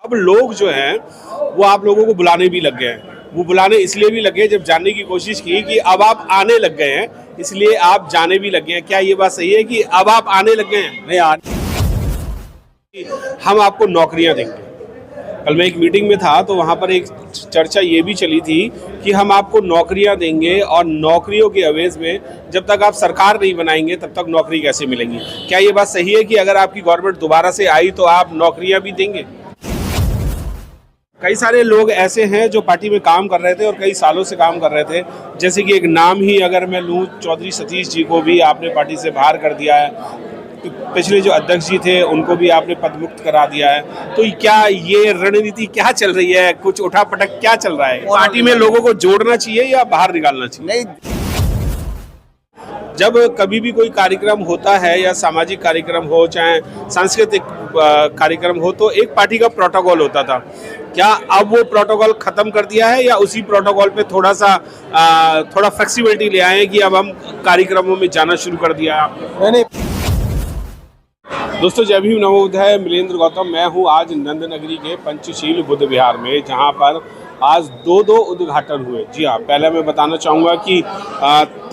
अब लोग जो हैं वो आप लोगों को बुलाने भी लग गए हैं। वो बुलाने इसलिए भी लगे जब जानने की कोशिश की कि अब आप आने लग गए हैं, इसलिए आप जाने भी लग गए हैं। क्या ये बात सही है कि अब आप आने लग गए हैं? नहीं हम आपको नौकरियां देंगे। कल मैं एक मीटिंग में था तो वहाँ पर एक चर्चा ये भी चली थी कि हम आपको नौकरियां देंगे और नौकरियों के अवेज में जब तक आप सरकार नहीं बनाएंगे तब तक नौकरी कैसे मिलेंगी। क्या ये बात सही है कि अगर आपकी गवर्नमेंट दोबारा से आई तो आप नौकरियां भी देंगे? कई सारे लोग ऐसे हैं जो पार्टी में काम कर रहे थे और कई सालों से काम कर रहे थे, जैसे कि एक नाम ही अगर मैं लूँ, चौधरी सतीश जी को भी आपने पार्टी से बाहर कर दिया है। पिछले जो अध्यक्ष जी थे उनको भी आपने पदमुक्त करा दिया है। तो क्या ये रणनीति क्या चल रही है? कुछ उठापटक क्या चल रहा है? पार्टी में लोगों को जोड़ना चाहिए या बाहर निकालना चाहिए? नहीं, जब कभी भी कोई कार्यक्रम होता है या सामाजिक कार्यक्रम हो चाहे सांस्कृतिक कार्यक्रम हो तो एक पार्टी का प्रोटोकॉल होता था। क्या अब वो प्रोटोकॉल खत्म कर दिया है या उसी प्रोटोकॉल पे थोड़ा फ्लेक्सिबिलिटी ले आए हैं कि अब हम कार्यक्रमों में जाना शुरू कर दिया है आपने? नहीं। दोस्तों जय भीम नमो बुद्धाय, मिलेंद्र गौतम मैं हूँ आज नंद नगरी के पंचशील बुद्ध विहार में, जहाँ पर आज दो उद्घाटन हुए। जी हाँ, पहले मैं बताना चाहूँगा कि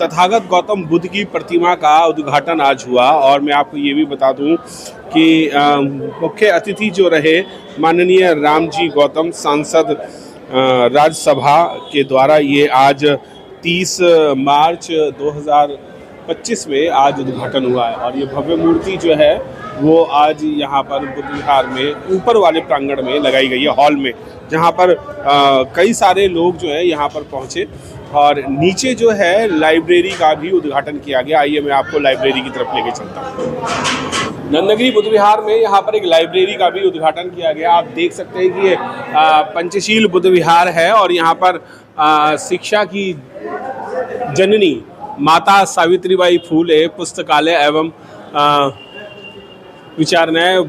तथागत गौतम बुद्ध की प्रतिमा का उद्घाटन आज हुआ और मैं आपको ये भी बता दूँ कि मुख्य अतिथि जो रहे माननीय रामजी गौतम सांसद राज्यसभा के द्वारा ये आज 30 मार्च 2025 में आज उद्घाटन हुआ है। और ये भव्य मूर्ति जो है वो आज यहाँ पर बुद्ध विहार में ऊपर वाले प्रांगण में लगाई गई है, हॉल में, जहाँ पर कई सारे लोग जो है यहाँ पर पहुँचे। और नीचे जो है लाइब्रेरी का भी उद्घाटन किया गया। आइए मैं आपको लाइब्रेरी की तरफ लेके चलता हूँ। नंदनगरी बुद्ध विहार में यहाँ पर एक लाइब्रेरी का भी उद्घाटन किया गया। आप देख सकते हैं कि ये पंचशील बुद्ध विहार है और यहाँ पर शिक्षा की जननी माता सावित्रीबाई फूले पुस्तकालय एवं विचारणालय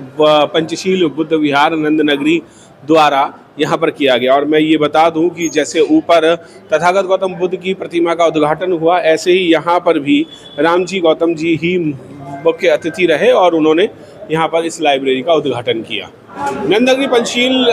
पंचशील बुद्ध विहार नंद नगरी द्वारा यहाँ पर किया गया। और मैं ये बता दूं कि जैसे ऊपर तथागत गौतम बुद्ध की प्रतिमा का उद्घाटन हुआ, ऐसे ही यहाँ पर भी रामजी गौतम जी ही मुख्य अतिथि रहे और उन्होंने यहाँ पर इस लाइब्रेरी का उद्घाटन किया। नंद नगरी पंचशील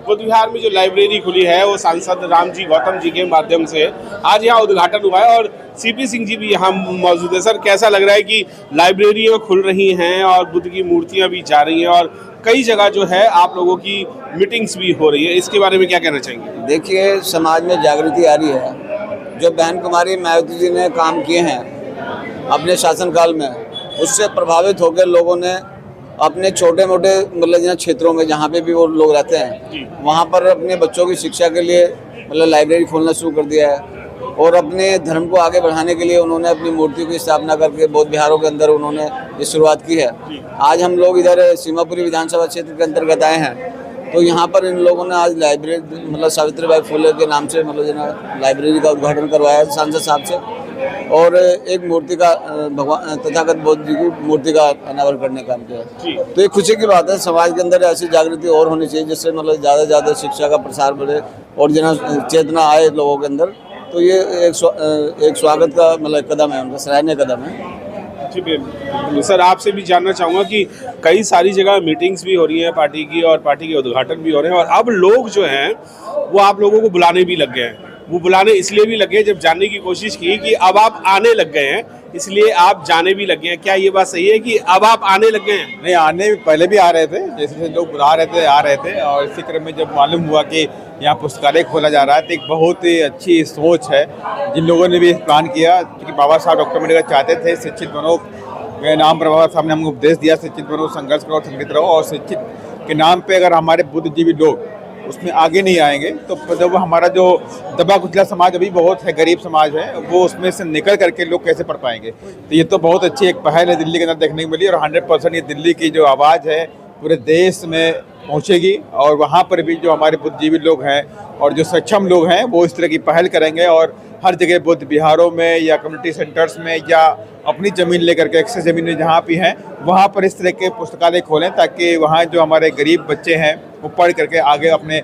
बुद्ध विहार में जो लाइब्रेरी खुली है वो सांसद रामजी गौतम जी के माध्यम से आज यहाँ उद्घाटन हुआ है और सीपी सिंह जी भी यहाँ मौजूद है। सर, कैसा लग रहा है कि लाइब्रेरियाँ खुल रही हैं और बुद्ध की मूर्तियाँ भी जा रही हैं और कई जगह जो है आप लोगों की मीटिंग्स भी हो रही है, इसके बारे में क्या कहना चाहेंगे? देखिए, समाज में जागृति आ रही है। जो बहन कुमारी मायावती जी ने काम किए हैं अपने शासनकाल में, उससे प्रभावित होकर लोगों ने अपने छोटे मोटे मतलब जिन क्षेत्रों में जहाँ पे भी वो लोग रहते हैं वहाँ पर अपने बच्चों की शिक्षा के लिए मतलब लाइब्रेरी खोलना शुरू कर दिया है। और अपने धर्म को आगे बढ़ाने के लिए उन्होंने अपनी मूर्तियों की स्थापना करके बौद्ध विहारों के अंदर उन्होंने ये शुरुआत की है। आज हम लोग इधर सीमापुरी विधानसभा क्षेत्र के अंतर्गत आए हैं तो यहाँ पर इन लोगों ने आज लाइब्रेरी मतलब सावित्रीबाई फूले के नाम से मतलब लाइब्रेरी का उद्घाटन करवाया है सांसद साहब से, और एक मूर्ति का भगवान तथागत बुद्ध जी की मूर्ति का अनावरण करने का काम किया। तो ये खुशी की बात है। समाज के अंदर ऐसी जागृति और होनी चाहिए जिससे मतलब ज़्यादा से ज़्यादा शिक्षा का प्रसार बढ़े और चेतना आए लोगों के अंदर। तो ये एक स्वागत का मतलब कदम है, उनका सराहनीय कदम है। जी सर, आपसे भी जानना चाहूँगा कि कई सारी जगह मीटिंग्स भी हो रही हैं पार्टी की और पार्टी के उद्घाटन भी हो रहे हैं और अब लोग जो हैं वो आप लोगों को बुलाने भी लग गए हैं। वो बुलाने इसलिए भी लगे जब जानने की कोशिश की कि अब आप आने लग गए हैं, इसलिए आप जाने भी लग गए हैं। क्या ये बात सही है कि अब आप आने लग गए हैं? नहीं, आने पहले भी आ रहे थे, जैसे लोग बुला रहे थे आ रहे थे। और इसी क्रम में जब मालूम हुआ कि यहाँ पुस्तकालय खोला जा रहा है तो एक बहुत ही अच्छी सोच है जिन लोगों ने भी प्लान किया, क्योंकि बाबा साहब डॉक्टर अम्बेडकर चाहते थे शिक्षित बनो के नाम पर बाबा साहब ने हमको उपदेश दिया, शिक्षित बनो, संघर्ष करो, संगठित रहो। और शिक्षित के नाम पे अगर हमारे बुद्धिजीवी लोग उसमें आगे नहीं आएंगे तो जब हमारा जो दबा कुचला समाज अभी बहुत है, गरीब समाज है, वो उसमें से निकल करके लोग कैसे पढ़ पाएंगे। तो ये तो बहुत अच्छी एक पहल है दिल्ली के अंदर देखने को मिली और 100% ये दिल्ली की जो आवाज़ है पूरे देश में पहुंचेगी। और वहाँ पर भी जो हमारे बुद्धिजीवी लोग हैं और जो सक्षम लोग हैं वो इस तरह की पहल करेंगे और हर जगह बुद्ध विहारों में या कम्युनिटी सेंटर्स में या अपनी ज़मीन लेकर के एक्सेस ज़मीन में जहाँ भी हैं वहाँ पर इस तरह के पुस्तकालय खोलें ताकि वहाँ जो हमारे गरीब बच्चे हैं वो पढ़ करके आगे अपने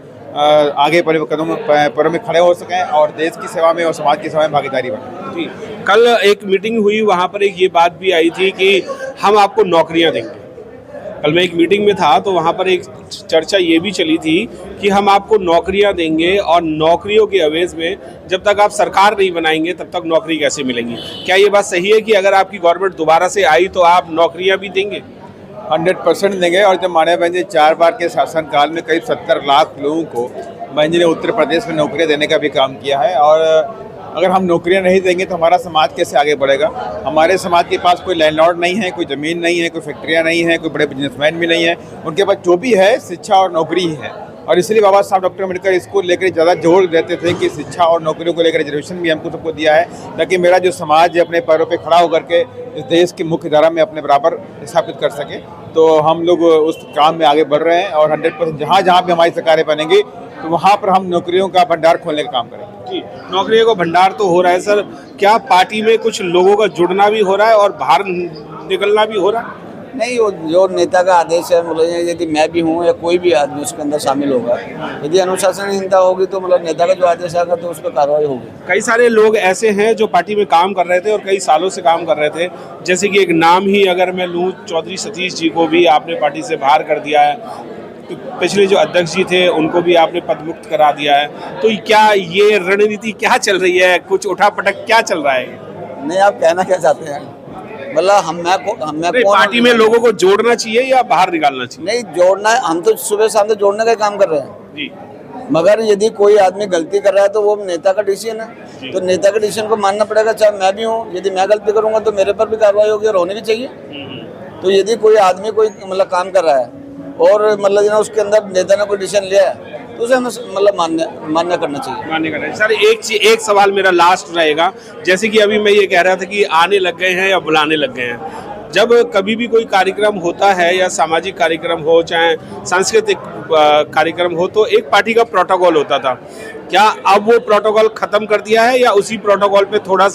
आगे पर में खड़े हो सकें और देश की सेवा में और समाज की सेवा में भागीदारी बने। जी, कल एक मीटिंग हुई, वहाँ पर एक ये बात भी आई थी कि हम आपको नौकरियाँ देंगे। कल मैं एक मीटिंग में था तो वहाँ पर एक चर्चा ये भी चली थी कि हम आपको नौकरियाँ देंगे और नौकरियों के एवज में जब तक आप सरकार नहीं बनाएंगे तब तक नौकरी कैसे मिलेंगी। क्या ये बात सही है कि अगर आपकी गवर्नमेंट दोबारा से आई तो आप नौकरियाँ भी देंगे? 100% देंगे। और जब माननीय बहन जी 4 बार के शासनकाल में करीब 70 लाख लोगों को बहन जी ने उत्तर प्रदेश में नौकरियाँ देने का भी काम किया है। और अगर हम नौकरियाँ नहीं देंगे तो हमारा समाज कैसे आगे बढ़ेगा। हमारे समाज के पास कोई लैंडलॉर्ड नहीं है, कोई ज़मीन नहीं है, कोई फैक्ट्रियाँ नहीं है, कोई बड़े बिजनेसमैन भी नहीं है। उनके पास जो भी है शिक्षा और नौकरी ही है। और इसलिए बाबा साहब डॉक्टर अम्बेडकर इसको लेकर ज़्यादा जोर देते थे कि शिक्षा और नौकरियों को लेकर रिजर्वेशन भी हमको सबको दिया है, ताकि मेरा जो समाज अपने पैरों पे खड़ा होकर के इस देश की मुख्य धारा में अपने बराबर स्थापित कर सके। तो हम लोग उस काम में आगे बढ़ रहे हैं और 100% जहाँ जहाँ भी हमारी सरकारें बनेंगी तो वहाँ पर हम नौकरियों का भंडार खोलने का काम करेंगे। जी, नौकरियों का भंडार तो हो रहा है सर, क्या पार्टी में कुछ लोगों का जुड़ना भी हो रहा है और बाहर निकलना भी हो रहा है? नहीं, वो जो नेता का आदेश है, मतलब यदि मैं भी हूँ या कोई भी आदमी उसके अंदर शामिल होगा, यदि अनुशासनहीनता होगी तो मतलब नेता का जो आदेश आएगा तो उस पर कार्रवाई होगी। कई सारे लोग ऐसे हैं जो पार्टी में काम कर रहे थे और कई सालों से काम कर रहे थे, जैसे कि एक नाम ही अगर मैं लूँ, चौधरी सतीश जी को भी आपने पार्टी से बाहर कर दिया है, पिछले जो अध्यक्ष जी थे उनको भी आपने पदमुक्त करा दिया है। तो क्या ये रणनीति क्या चल रही है, कुछ उठापटक क्या चल रहा है? नहीं, आप कहना क्या चाहते हैं? मतलब हमें पार्टी में लोगों को जोड़ना चाहिए या बाहर निकालना चाहिए? नहीं, जोड़ना है। हम तो सुबह शाम तो जोड़ने का काम कर रहे हैं जी। मगर यदि कोई आदमी गलती कर रहा है तो वो नेता का डिसीजन है, तो नेता के डिसीजन को मानना पड़ेगा। चाहे मैं भी हूँ, यदि मैं गलती करूँगा तो मेरे पर भी कार्रवाई होगी और होनी भी चाहिए। तो यदि कोई आदमी कोई मतलब काम कर रहा है और मतलब उसके अंदर नेता ने कोई डिसीजन लिया है तो उसे हमें मतलब मान्य करना चाहिए। मान्य करना चाहिए। सर एक सवाल मेरा लास्ट रहेगा, जैसे कि अभी मैं ये कह रहा था कि आने लग गए हैं या बुलाने लग गए हैं। जब कभी भी कोई कार्यक्रम होता है या सामाजिक कार्यक्रम हो चाहे सांस्कृतिक कार्यक्रम हो तो एक पार्टी का प्रोटोकॉल होता था। क्या अब वो प्रोटोकॉल खत्म कर दिया है या उसी प्रोटोकॉल पे थोड़ा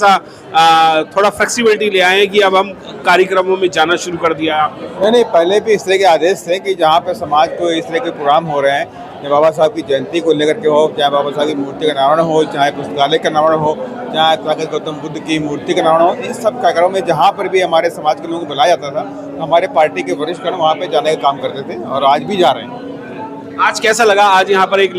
फ्लेक्सिबिलिटी ले आए हैं कि अब हम कार्यक्रमों में जाना शुरू कर दिया है? नहीं, पहले भी इस तरह के आदेश थे कि जहाँ पे समाज को इस तरह के प्रोग्राम हो रहे हैं, चाहे बाबा साहब की जयंती को लेकर के हो, चाहे बाबा साहब की मूर्ति का अनावरण हो, चाहे पुस्तकालय का अनावरण हो, चाहे तथागत गौतम बुद्ध की मूर्ति का अनावरण हो, इन सब कार्यक्रमों में जहाँ पर भी हमारे समाज के लोगों को बुलाया जाता था हमारे पार्टी के वरिष्ठ गण वहाँ पे जाने का काम करते थे और आज भी जा रहे हैं। आज कैसा लगा? आज यहाँ पर एक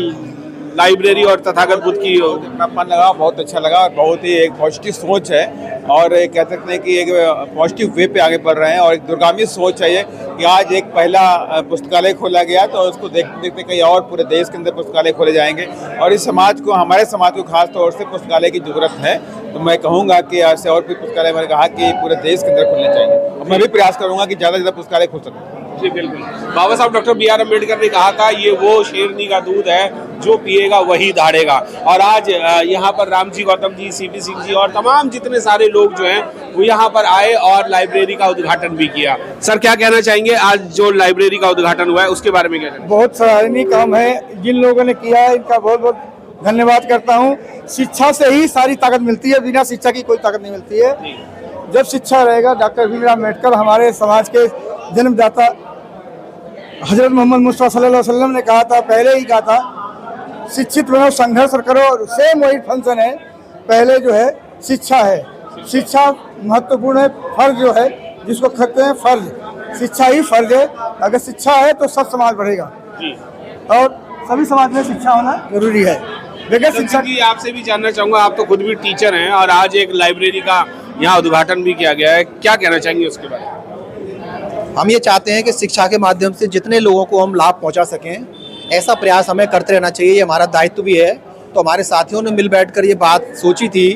लाइब्रेरी और तथागत बुद्ध की अपनापन लगा, बहुत अच्छा लगा और बहुत ही एक पॉजिटिव सोच है और कह सकते हैं कि एक पॉजिटिव वे पे आगे बढ़ रहे हैं और एक दूरगामी सोच है ये कि आज एक पहला पुस्तकालय खोला गया तो उसको देखते देखते कई और पूरे देश के अंदर पुस्तकालय खोले जाएंगे और इस समाज को, हमारे समाज को खास तौर से पुस्तकालय की जरूरत है। तो मैं कहूँगा कि ऐसे और भी पुस्तकालय, मैंने कहा कि पूरे देश के अंदर खुलने चाहिए और मैं भी प्रयास करूँगा कि ज़्यादा से ज़्यादा पुस्तकालय खुल सके। जी बिल्कुल। बाबा साहब डॉक्टर B.R. अम्बेडकर ने कहा था ये वो शेरनी का दूध है जो पिएगा वही दाढ़ेगा। और आज यहाँ पर राम जी गौतम जी, CP सिंह जी और तमाम जितने सारे लोग जो हैं वो यहाँ पर आए और लाइब्रेरी का उद्घाटन भी किया। सर क्या कहना चाहेंगे, आज जो लाइब्रेरी का उद्घाटन हुआ है उसके बारे में क्या कहना? बहुत सराहनीय काम है जिन लोगों ने किया है, इनका बहुत बहुत धन्यवाद करता हूँ। शिक्षा से ही सारी ताकत मिलती है, बिना शिक्षा की कोई ताकत नहीं मिलती है। जब शिक्षा रहेगा, डॉक्टर B.R. अम्बेडकर हमारे समाज के जन्मदाता हजरत मोहम्मद मुस्तफा सल्लल्लाहु अलैहि वसल्लम ने कहा था, पहले ही कहा था, शिक्षित बनो संघर्ष करो। सेम वही फंक्शन है, पहले जो है शिक्षा है। शिक्षा महत्वपूर्ण है, फर्ज जो है जिसको कहते हैं फर्ज, शिक्षा ही फर्ज है। अगर शिक्षा है तो सब समाज बढ़ेगा और सभी समाज में शिक्षा होना जरूरी है। बगैर शिक्षा की आपसे भी जानना चाहूँगा, आप तो खुद भी टीचर हैं और आज एक लाइब्रेरी का यहाँ उद्घाटन भी किया गया है, क्या कहना चाहेंगे उसके बारे में? हम ये चाहते हैं कि शिक्षा के माध्यम से जितने लोगों को हम लाभ पहुंचा सकें, ऐसा प्रयास हमें करते रहना चाहिए। ये हमारा दायित्व भी है। तो हमारे साथियों ने मिल बैठकर ये बात सोची थी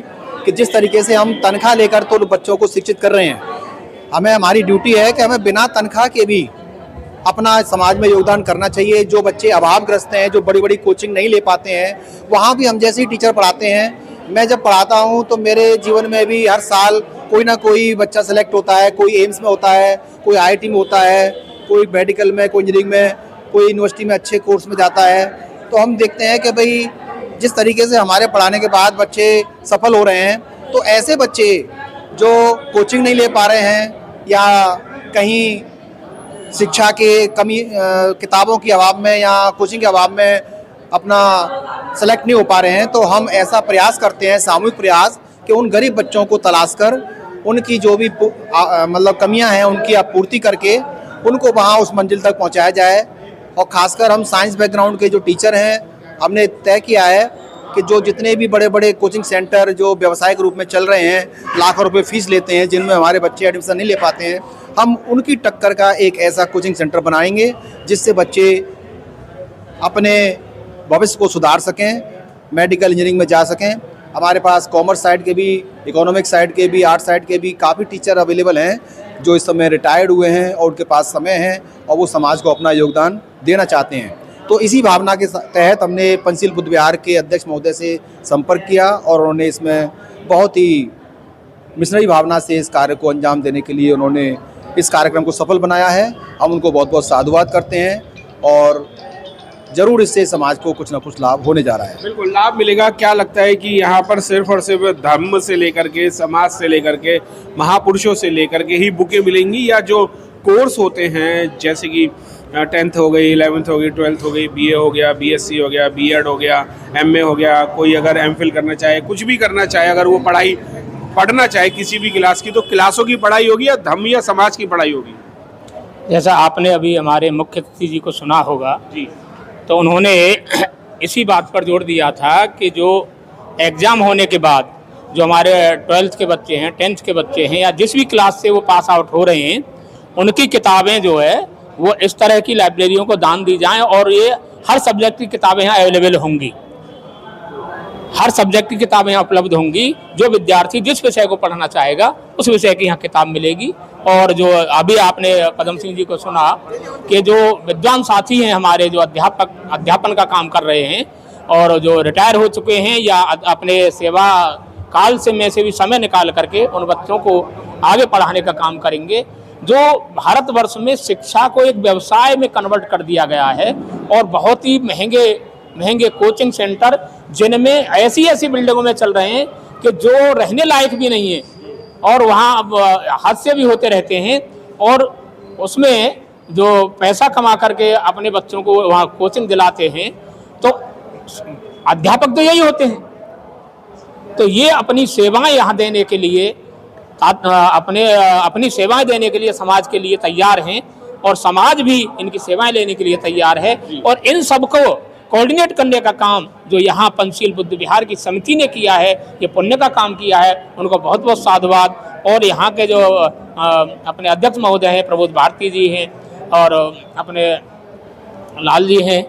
कि जिस तरीके से हम तनख्वाह लेकर तो बच्चों को शिक्षित कर रहे हैं, हमें, हमारी ड्यूटी है कि हमें बिना तनख्वाह के भी अपना समाज में योगदान करना चाहिए। जो बच्चे अभावग्रस्त हैं, जो बड़ी बड़ी कोचिंग नहीं ले पाते हैं, वहाँ भी हम जैसे ही टीचर पढ़ाते हैं। मैं जब पढ़ाता हूँ तो मेरे जीवन में भी हर साल कोई ना कोई बच्चा सेलेक्ट होता है, कोई एम्स में होता है, कोई IIT में होता है, कोई मेडिकल में, कोई इंजीनियरिंग में, कोई यूनिवर्सिटी में अच्छे कोर्स में जाता है। तो हम देखते हैं कि भाई जिस तरीके से हमारे पढ़ाने के बाद बच्चे सफल हो रहे हैं, तो ऐसे बच्चे जो कोचिंग नहीं ले पा रहे हैं या कहीं शिक्षा के कमी, किताबों के अभाव में या कोचिंग के अभाव में अपना सेलेक्ट नहीं हो पा रहे हैं, तो हम ऐसा प्रयास करते हैं, सामूहिक प्रयास, कि उन गरीब बच्चों को तलाश कर उनकी जो भी मतलब कमियां हैं उनकी आपूर्ति करके उनको वहाँ उस मंजिल तक पहुँचाया जाए। और ख़ासकर हम साइंस बैकग्राउंड के जो टीचर हैं, हमने तय किया है कि जो जितने भी बड़े बड़े कोचिंग सेंटर जो व्यावसायिक रूप में चल रहे हैं, लाखों रुपए फीस लेते हैं, जिनमें हमारे बच्चे एडमिशन नहीं ले पाते हैं, हम उनकी टक्कर का एक ऐसा कोचिंग सेंटर बनाएंगे जिससे बच्चे अपने भविष्य को सुधार सकें, मेडिकल इंजीनियरिंग में जा सकें। हमारे पास कॉमर्स साइड के भी, इकोनॉमिक साइड के भी, आर्ट साइड के भी काफ़ी टीचर अवेलेबल हैं जो इस समय रिटायर्ड हुए हैं और उनके पास समय है और वो समाज को अपना योगदान देना चाहते हैं। तो इसी भावना के तहत हमने पंचशील बुद्ध विहार के अध्यक्ष महोदय से संपर्क किया और उन्होंने इसमें बहुत ही मिशनरी भावना से इस कार्य को अंजाम देने के लिए उन्होंने इस कार्यक्रम को सफल बनाया है। हम उनको बहुत बहुत साधुवाद करते हैं और ज़रूर इससे समाज को कुछ ना कुछ लाभ होने जा रहा है। बिल्कुल लाभ मिलेगा। क्या लगता है कि यहाँ पर सिर्फ और सिर्फ धर्म से लेकर के, समाज से लेकर के, महापुरुषों से लेकर के ही बुकें मिलेंगी, या जो कोर्स होते हैं जैसे कि 10th हो गई, 11th हो गई, 12th हो गई, BA हो गया, BSc हो गया, B.Ed हो गया, MA हो गया, कोई अगर MPhil करना चाहे, कुछ भी करना चाहे, अगर वो पढ़ाई पढ़ना चाहे किसी भी क्लास की, तो क्लासों की पढ़ाई होगी या धर्म या समाज की पढ़ाई होगी? जैसा आपने अभी हमारे मुख्य अतिथि जी को सुना होगा जी, तो उन्होंने इसी बात पर जोर दिया था कि जो एग्ज़ाम होने के बाद जो हमारे 12th के बच्चे हैं, 10th के बच्चे हैं, या जिस भी क्लास से वो पास आउट हो रहे हैं, उनकी किताबें जो है वो इस तरह की लाइब्रेरियों को दान दी जाएं और ये हर सब्जेक्ट की किताबें यहाँ अवेलेबल होंगी। हर सब्जेक्ट की किताबें यहाँ उपलब्ध होंगी। जो विद्यार्थी जिस विषय को पढ़ना चाहेगा उस विषय की यहाँ किताब मिलेगी। और जो अभी आपने पदम सिंह जी को सुना कि जो विद्वान साथी हैं हमारे, जो अध्यापन का काम कर रहे हैं और जो रिटायर हो चुके हैं या अपने सेवा काल से में से भी समय निकाल करके उन बच्चों को आगे पढ़ाने का काम करेंगे। जो भारतवर्ष में शिक्षा को एक व्यवसाय में कन्वर्ट कर दिया गया है और बहुत ही महंगे कोचिंग सेंटर जिनमें ऐसी बिल्डिंगों में चल रहे हैं कि जो रहने लायक भी नहीं है और वहाँ अब हादसे भी होते रहते हैं, और उसमें जो पैसा कमा करके अपने बच्चों को वहाँ कोचिंग दिलाते हैं, तो अध्यापक तो यही होते हैं। तो ये अपनी सेवाएं यहाँ देने के लिए अपनी सेवाएं देने के लिए समाज के लिए तैयार हैं और समाज भी इनकी सेवाएं लेने के लिए तैयार है। और इन सबको कोऑर्डिनेट करने का काम जो यहाँ पंचशील बुद्ध विहार की समिति ने किया है, ये पुण्य का काम किया है, उनको बहुत बहुत साधुवाद। और यहाँ के जो अपने अध्यक्ष महोदय हैं, प्रबोध भारती जी हैं और अपने लाल जी हैं,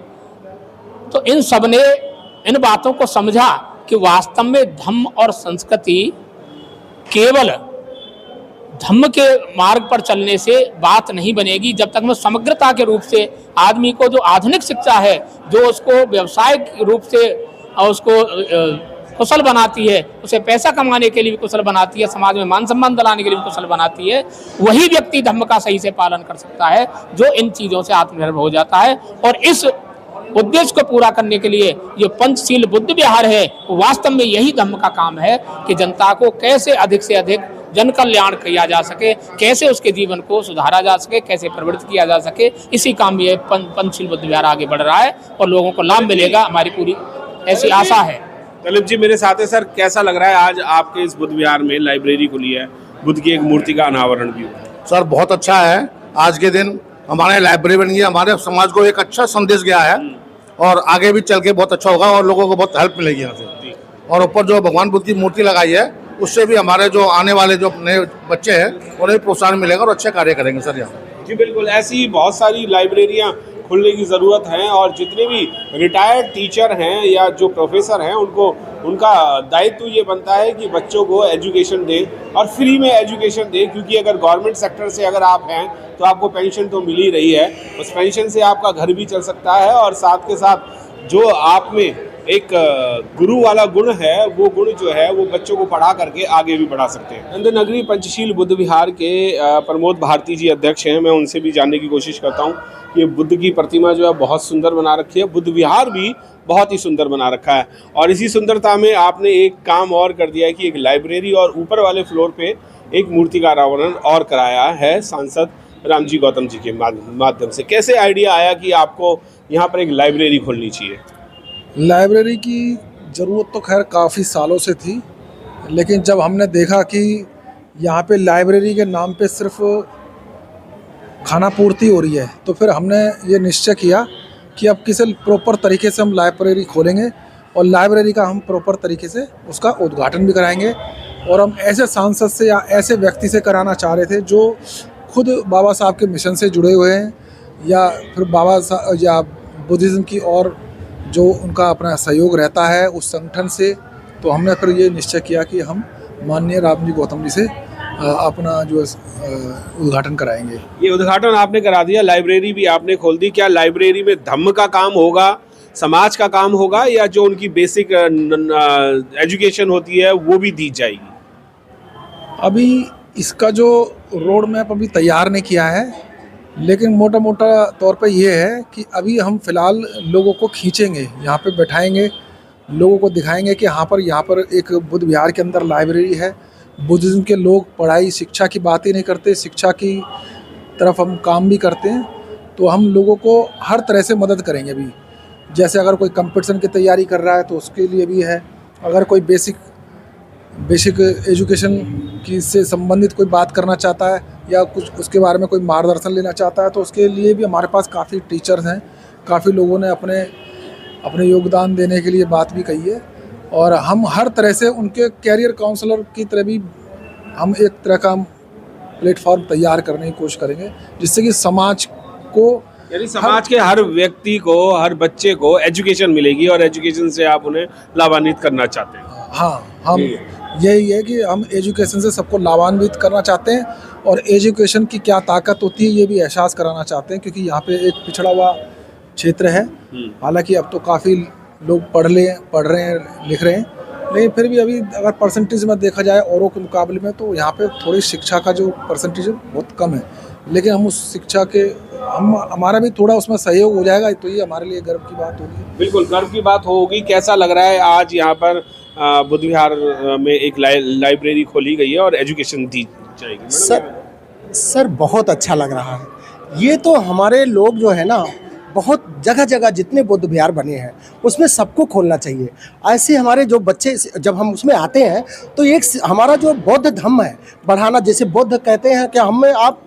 तो इन सब ने इन बातों को समझा कि वास्तव में धम्म और संस्कृति केवल धम्म के मार्ग पर चलने से बात नहीं बनेगी जब तक में समग्रता के रूप से आदमी को जो आधुनिक शिक्षा है, जो उसको व्यवसायिक रूप से उसको कुशल बनाती है, उसे पैसा कमाने के लिए भी कुशल बनाती है, समाज में मान सम्मान दिलाने के लिए भी कुशल बनाती है, वही व्यक्ति धम्म का सही से पालन कर सकता है जो इन चीज़ों से आत्मनिर्भर हो जाता है। और इस उद्देश्य को पूरा करने के लिए ये पंचशील बुद्ध विहार है, वास्तव में यही धम्म का काम है कि जनता को कैसे अधिक से अधिक जन कल्याण किया जा सके, कैसे उसके जीवन को सुधारा जा सके, कैसे प्रवृत्त किया जा सके, इसी काम में पंचशील बुद्ध विहार आगे बढ़ रहा है और लोगों को लाभ मिलेगा, हमारी पूरी ऐसी आशा है। तलिब जी मेरे साथ है। सर, कैसा लग रहा है आज आपके इस बुद्ध विहार में लाइब्रेरी खुली है, बुद्ध की एक मूर्ति का अनावरण भी हुआ? सर बहुत अच्छा है, आज के दिन हमारे लाइब्रेरी बन गई, हमारे समाज को एक अच्छा संदेश गया है और आगे भी चल के बहुत अच्छा होगा और लोगों को बहुत हेल्प मिलेगी यहाँ से। और ऊपर जो भगवान बुद्ध की मूर्ति लगाई है उससे भी हमारे जो आने वाले जो नए बच्चे हैं उन्हें भी प्रोत्साहन मिलेगा और अच्छे कार्य करेंगे सर यहाँ। जी बिल्कुल, ऐसी बहुत सारी लाइब्रेरियाँ खुलने की ज़रूरत है और जितने भी रिटायर्ड टीचर हैं या जो प्रोफेसर हैं उनका दायित्व ये बनता है कि बच्चों को एजुकेशन दें और फ्री में एजुकेशन दें, क्योंकि अगर गवर्नमेंट सेक्टर से अगर आप हैं तो आपको पेंशन तो मिल ही रही है, उस पेंशन से आपका घर भी चल सकता है और साथ के साथ जो आप में एक गुरु वाला गुण है वो गुण जो है वो बच्चों को पढ़ा करके आगे भी बढ़ा सकते हैं। नंद नगरी पंचशील बुद्ध विहार के प्रमोद भारती जी अध्यक्ष हैं, मैं उनसे भी जानने की कोशिश करता हूँ। ये बुद्ध की प्रतिमा जो है बहुत सुंदर बना रखी है, बुद्ध विहार भी बहुत ही सुंदर बना रखा है और इसी सुंदरता में आपने एक काम और कर दिया है कि एक लाइब्रेरी और ऊपर वाले फ्लोर पे एक मूर्ति का अनावरण और कराया है सांसद रामजी गौतम जी के माध्यम से। कैसे आइडिया आया कि आपको यहाँ पर एक लाइब्रेरी खोलनी चाहिए? लाइब्रेरी की ज़रूरत तो खैर काफ़ी सालों से थी, लेकिन जब हमने देखा कि यहाँ पे लाइब्रेरी के नाम पे सिर्फ खाना पूर्ति हो रही है। तो फिर हमने ये निश्चय किया कि अब किसी प्रॉपर तरीके से हम लाइब्रेरी खोलेंगे और लाइब्रेरी का हम प्रॉपर तरीके से उसका उद्घाटन भी कराएंगे। और हम ऐसे सांसद से या ऐसे व्यक्ति से कराना चाह रहे थे जो खुद बाबा साहब के मिशन से जुड़े हुए हैं या फिर बाबा साहब या बुद्धिज़्म की और जो उनका अपना सहयोग रहता है उस संगठन से। तो हमने फिर ये निश्चय किया कि हम माननीय रामजी गौतम जी से अपना जो उद्घाटन कराएंगे। ये उद्घाटन आपने करा दिया, लाइब्रेरी भी आपने खोल दी। क्या लाइब्रेरी में धम्म का काम होगा, समाज का काम होगा, या जो उनकी बेसिक एजुकेशन होती है वो भी दी जाएगी? अभी इसका जो रोड मैप अभी तैयार नहीं किया है, लेकिन मोटा मोटा तौर पे ये है कि अभी हम फ़िलहाल लोगों को खींचेंगे, यहाँ पे बैठाएंगे, लोगों को दिखाएंगे कि यहाँ पर एक बुद्ध विहार के अंदर लाइब्रेरी है। बुद्धिज़्म के लोग पढ़ाई शिक्षा की बात ही नहीं करते, शिक्षा की तरफ हम काम भी करते हैं। तो हम लोगों को हर तरह से मदद करेंगे। अभी जैसे अगर कोई कंपटीशन की तैयारी कर रहा है तो उसके लिए भी है, अगर कोई बेसिक एजुकेशन की से संबंधित कोई बात करना चाहता है या कुछ उसके बारे में कोई मार्गदर्शन लेना चाहता है तो उसके लिए भी हमारे पास काफ़ी टीचर्स हैं। काफ़ी लोगों ने अपने योगदान देने के लिए बात भी कही है और हम हर तरह से उनके कैरियर काउंसलर की तरह भी हम एक तरह का प्लेटफॉर्म तैयार करने की कोशिश करेंगे, जिससे कि समाज को, यानी समाज के हर व्यक्ति को, हर बच्चे को एजुकेशन मिलेगी और एजुकेशन से आप उन्हें लाभान्वित करना चाहते हैं। हाँ, हम यही है कि हम एजुकेशन से सबको लाभान्वित करना चाहते हैं और एजुकेशन की क्या ताकत होती है ये भी एहसास कराना चाहते हैं, क्योंकि यहाँ पे एक पिछड़ा हुआ क्षेत्र है। हालांकि अब तो काफ़ी लोग पढ़ रहे हैं, लिख रहे हैं, लेकिन फिर भी अभी अगर परसेंटेज में देखा जाए औरों के मुकाबले में तो यहाँ पे थोड़ी शिक्षा का जो परसेंटेज है बहुत कम है। लेकिन हम उस शिक्षा के हमारा भी थोड़ा उसमें सहयोग हो जाएगा तो ये हमारे लिए गर्व की बात होगी। बिल्कुल गर्व की बात होगी। कैसा लग रहा है आज यहाँ पर बुद्ध विहार में एक लाइब्रेरी खोली गई है और एजुकेशन दी जाएगी? सर बहुत अच्छा लग रहा है। ये तो हमारे लोग जो है ना, बहुत जगह जगह जितने बुद्ध विहार बने हैं उसमें सबको खोलना चाहिए। ऐसे हमारे जो बच्चे जब हम उसमें आते हैं तो एक हमारा जो बौद्ध धम्म है बढ़ाना, जैसे बुद्ध कहते हैं कि हमें आप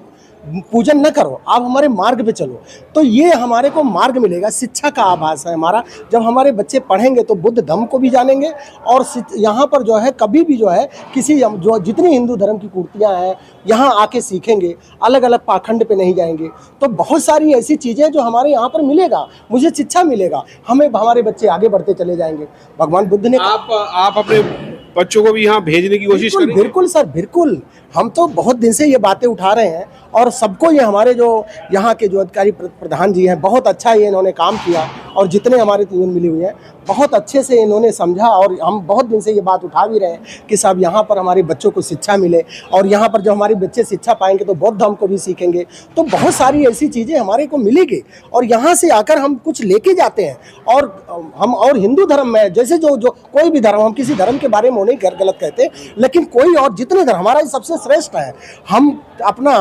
पूजन न करो, आप हमारे मार्ग पे चलो, तो ये हमारे को मार्ग मिलेगा। शिक्षा का आभास है हमारा। जब हमारे बच्चे पढ़ेंगे तो बुद्ध धम्म को भी जानेंगे और यहाँ पर जो है कभी भी जो है किसी जो जितनी हिंदू धर्म की कुर्तियाँ हैं यहाँ आके सीखेंगे, अलग अलग पाखंड पे नहीं जाएंगे। तो बहुत सारी ऐसी चीज़ें जो हमारे यहाँ पर मिलेगा, मुझे शिक्षा मिलेगा, हमारे बच्चे आगे बढ़ते चले जाएंगे। भगवान बुद्ध ने आप अपने बच्चों को भी यहाँ भेजने की कोशिश करेंगे? बिल्कुल सर, बिल्कुल। हम तो बहुत दिन से ये बातें उठा रहे हैं और सबको ये हमारे जो यहाँ के जो अधिकारी प्रधान जी हैं बहुत अच्छा ये इन्होंने काम किया और जितने हमारे टीम मिली हुई है बहुत अच्छे से इन्होंने समझा और हम बहुत दिन से ये बात उठा भी रहे हैं कि साहब यहाँ पर हमारे बच्चों को शिक्षा मिले और यहाँ पर जब हमारे बच्चे शिक्षा पाएंगे तो बौद्ध धर्म को भी सीखेंगे। तो बहुत सारी ऐसी चीज़ें हमारे को मिलेगी और यहाँ से आकर हम कुछ लेके जाते हैं। और हम और हिंदू धर्म में जैसे जो कोई भी धर्म, हम किसी धर्म के बारे में नहीं गलत कहते, लेकिन कोई और जितने धर्म, हमारा सबसे श्रेष्ठ है। हम अपना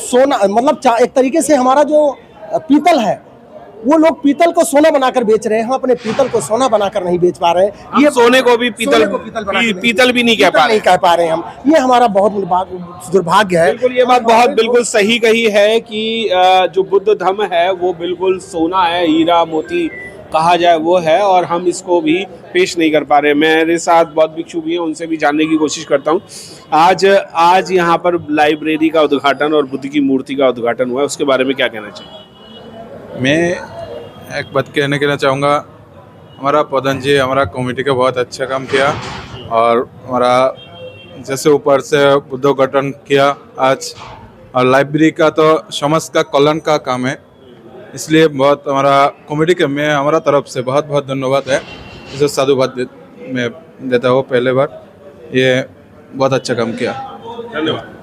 सोना, मतलब एक तरीके से हमारा जो पीतल है वो लोग पीतल को सोना बनाकर बेच रहे हैं, हम अपने पीतल को सोना बनाकर नहीं बेच पा रहे हैं। ये सोने को भी पीतल भी नहीं कह पा रहे हम। ये हमारा बहुत दुर्भाग्य है। बिल्कुल, ये बात बहुत बिल्कुल सही कही है कि जो बुद्ध धम्म है वो बिल्कुल सोना है, हीरा मोती कहा जाए वो है, और हम इसको भी पेश नहीं कर पा रहे। मेरे साथ बहुत भिक्षु भी हैं, उनसे भी जानने की कोशिश करता हूँ। आज यहाँ पर लाइब्रेरी का उद्घाटन और बुद्ध की मूर्ति का उद्घाटन हुआ है, उसके बारे में क्या कहना चाहिए? मैं एक बात कहना चाहूँगा, हमारा प्रधान जी हमारा कमेटी का बहुत अच्छा काम किया और हमारा जैसे ऊपर से बुद्ध उद्घाटन किया आज, और लाइब्रेरी का तो समाज का कल्याण का काम है, इसलिए बहुत हमारा कमेटी के में हमारा तरफ से बहुत बहुत धन्यवाद है। इसे साधुवाद मैं देता हूँ पहले बार, ये बहुत अच्छा काम किया। धन्यवाद।